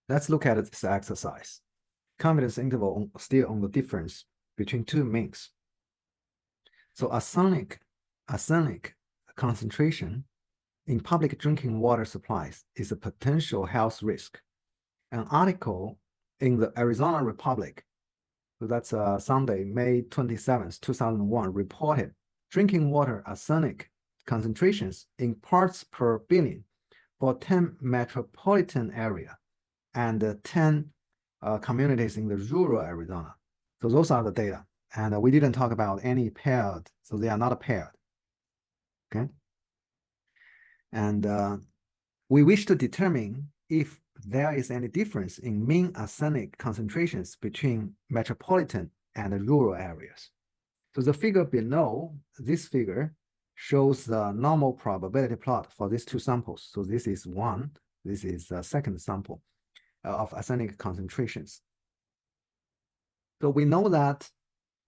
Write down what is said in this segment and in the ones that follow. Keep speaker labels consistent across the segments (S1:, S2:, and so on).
S1: Let's look at this exercise. Confidence interval still on the difference between two means. So arsenic concentration in public drinking water supplies is a potential health risk. An article in the Arizona Republic, so that's Sunday, May 27th, 2001, reported drinking water arsenic concentrations in parts per billion for 10 metropolitan area and 10 communities in the rural Arizona. So those are the data. And we didn't talk about any paired, so they are not paired. Okay. And we wish to determine if there is any difference in mean arsenic concentrations between metropolitan and rural areas. So the figure below, this figure, shows the normal probability plot for these two samples. So this is one, this is the second sample of arsenic concentrations. So we know that,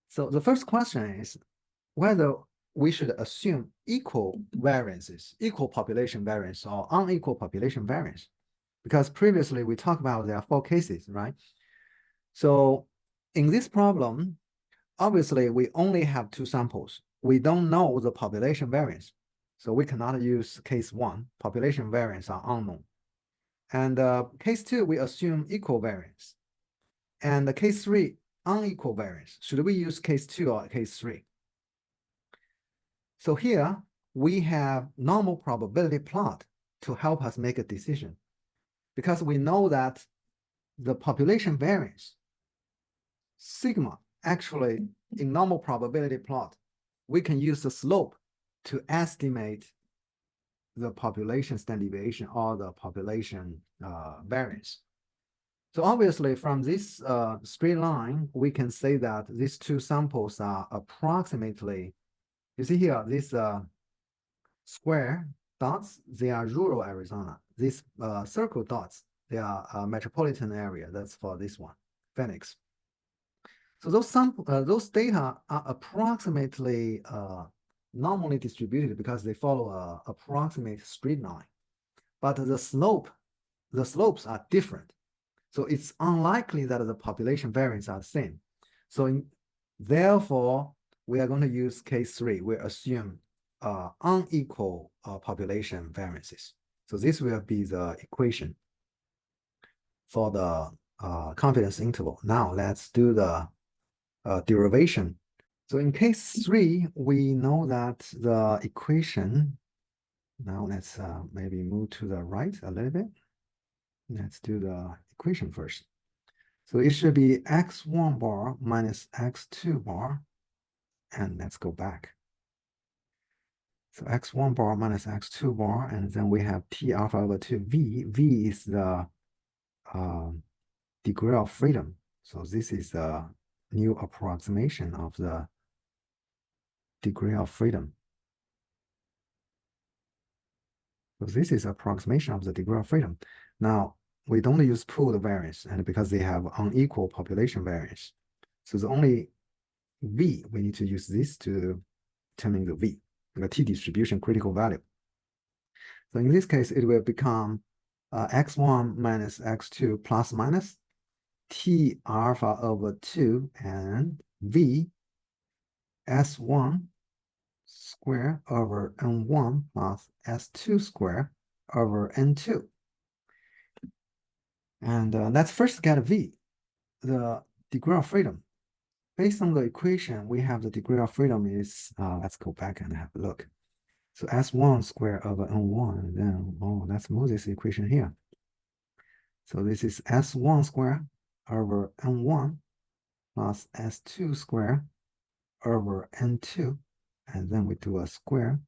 S1: so the first question is whether we should assume equal variances, equal population variance or unequal population variance. Because previously we talked about there are 4 cases, right? So in this problem, obviously we only have 2 samples. We don't know the population variance. So we cannot use case 1, population variance are unknown. And case 2, we assume equal variance. And the case 3, unequal variance. Should we use case 2 or case 3? So here we have normal probability plot to help us make a decision, because we know that the population variance, sigma, actually in normal probability plot, we can use the slope to estimate the population standard deviation or the population variance. So obviously from this straight line, we can say that these 2 samples are approximately, you see here, this square dots, they are rural Arizona. These circle dots, they are metropolitan area. That's for this one, Phoenix. So those data are approximately normally distributed because they follow a approximate straight line. But the slopes are different. So it's unlikely that the population variance are the same. So therefore, we are going to use case 3. We assume unequal population variances. So this will be the equation for the confidence interval. Now let's do the derivation. So in case 3, we know that the equation, now let's maybe move to the right a little bit. Let's do the equation first. So it should be x1 bar minus x2 bar, and let's go back. So x1 bar minus x2 bar, and then we have T alpha over 2v. V is the degree of freedom. So this is a new approximation of the degree of freedom. So this is approximation of the degree of freedom. Now, we don't use pooled variance, and because they have unequal population variance. So the only V, we need to use this to determine the V, the T distribution critical value. So in this case, it will become x1 minus x2 plus minus T alpha over 2 and V S1 square over N1 plus S2 square over N2. And let's first get V, the degree of freedom. Based on the equation, we have the degree of freedom is, let's go back and have a look. So S1 square over N1, and then, let's move this equation here. So this is S1 square over N1 plus S2 square over N2, and then we do a square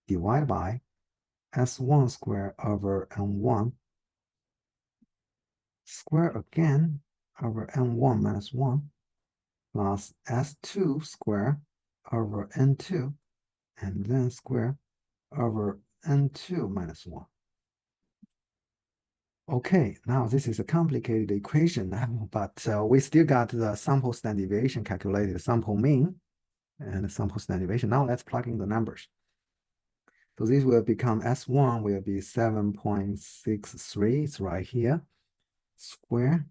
S1: divided by S1 square over N1 square again over N1 minus 1 plus S2 square over N2, and then square over N2 minus 1. Okay, now this is a complicated equation, but we still got the sample standard deviation calculated, sample mean, and the sample standard deviation. Now let's plug in the numbers. So this will become S1 will be 7.63, it's right here. square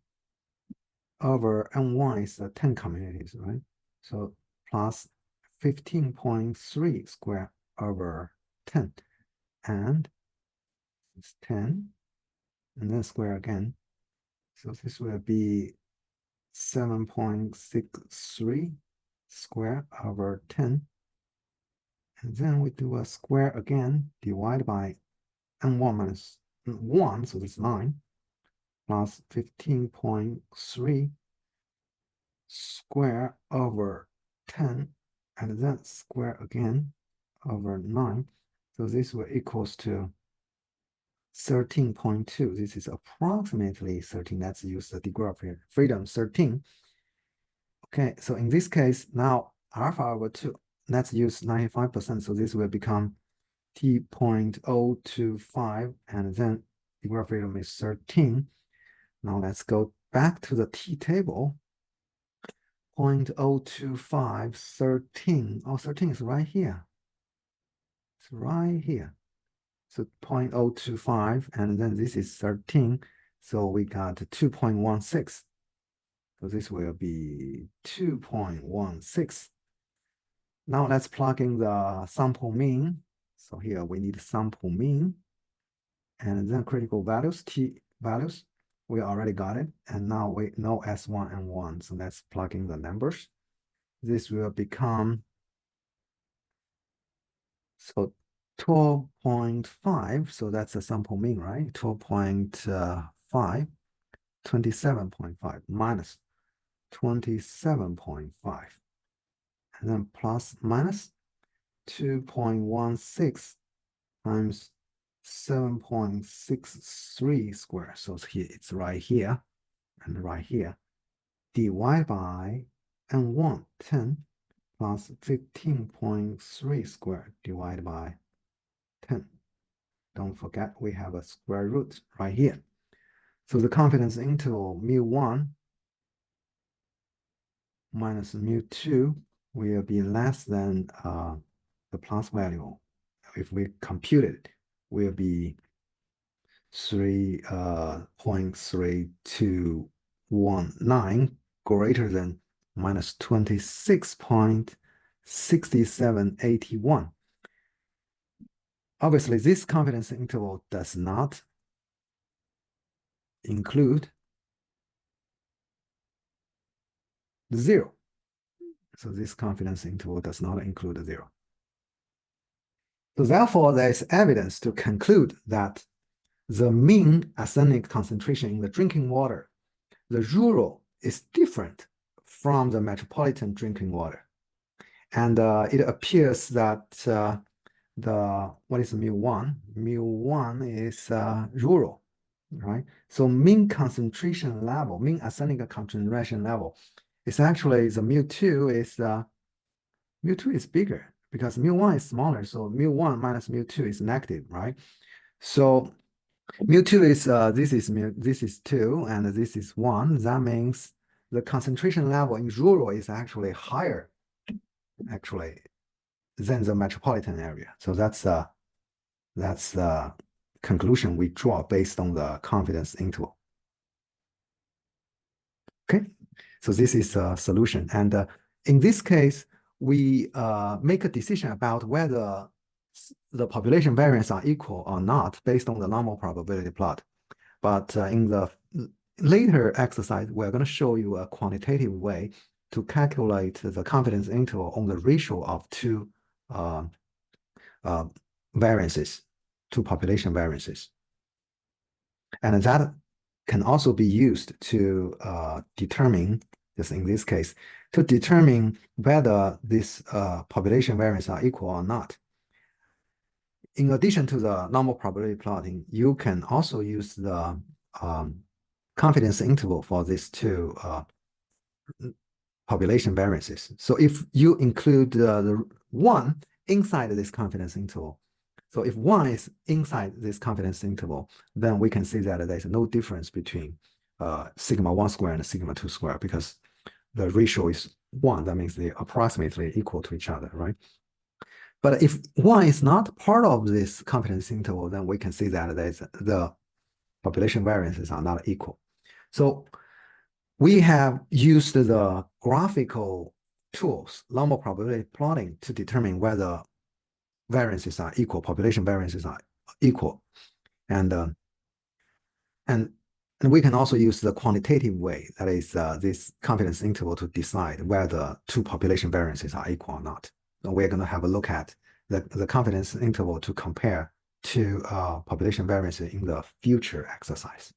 S1: over N1 is the 10 communities, right? So plus 15.3 square over 10. And it's 10, and then square again. So this will be 7.63 square over 10. And then we do a square again, divide by N1 minus 1, so it's 9, plus 15.3 square over 10, and then square again over 9. So this will equals to 13.2. This is approximately 13. Let's use the degree of freedom 13. Okay, so in this case, now alpha over 2. Let's use 95%. So this will become t.025, and then degree of freedom is 13. Now let's go back to the t table. 0.025, 13. Oh, 13 is right here. It's right here. So 0.025, and then this is 13. So we got 2.16. So this will be 2.16. Now let's plug in the sample mean. So here we need sample mean. And then critical values, t values. We already got it. And now we know S1 and 1. So let's plug in the numbers. This will become, so 12.5. So that's a sample mean, right? 12.5, 27.5 minus 27.5. And then plus minus 2.16 times 7.63 square. So here it's right here and right here. Divide by N1, 10 plus 15.3 square divided by 10. Don't forget we have a square root right here. So the confidence interval mu1 minus mu2 will be less than the plus value. If we compute it, will be 3.3219 greater than minus 26.6781. Obviously, this confidence interval does not include 0. So this confidence interval does not include 0. So therefore, there is evidence to conclude that the mean arsenic concentration in the drinking water, the rural, is different from the metropolitan drinking water. And it appears that what is mu1? Mu1 is rural, right? So mean concentration level, mean arsenic concentration level, is actually the mu2 is bigger because mu1 is smaller. So mu1 minus mu2 is negative, right? So mu2 is this is 2 and this is 1. That means the concentration level in rural is actually higher than the metropolitan area. So that's the conclusion we draw based on the confidence interval. Okay, so this is a solution, and in this case, we make a decision about whether the population variance are equal or not based on the normal probability plot. But in the later exercise, we're going to show you a quantitative way to calculate the confidence interval on the ratio of two variances, two population variances. And that can also be used to determine, just in this case, to determine whether these population variances are equal or not. In addition to the normal probability plotting, you can also use the confidence interval for these two population variances. So if you include the 1 inside this confidence interval, so if 1 is inside this confidence interval, then we can see that there's no difference between sigma 1 square and sigma 2 square because the ratio is 1. That means they're approximately equal to each other, right? But if 1 is not part of this confidence interval, then we can see that the population variances are not equal. So we have used the graphical tools, normal probability plotting, to determine whether variances are equal, population variances are equal. And and we can also use the quantitative way, that is this confidence interval, to decide whether two population variances are equal or not. So we're going to have a look at the confidence interval to compare two population variances in the future exercise.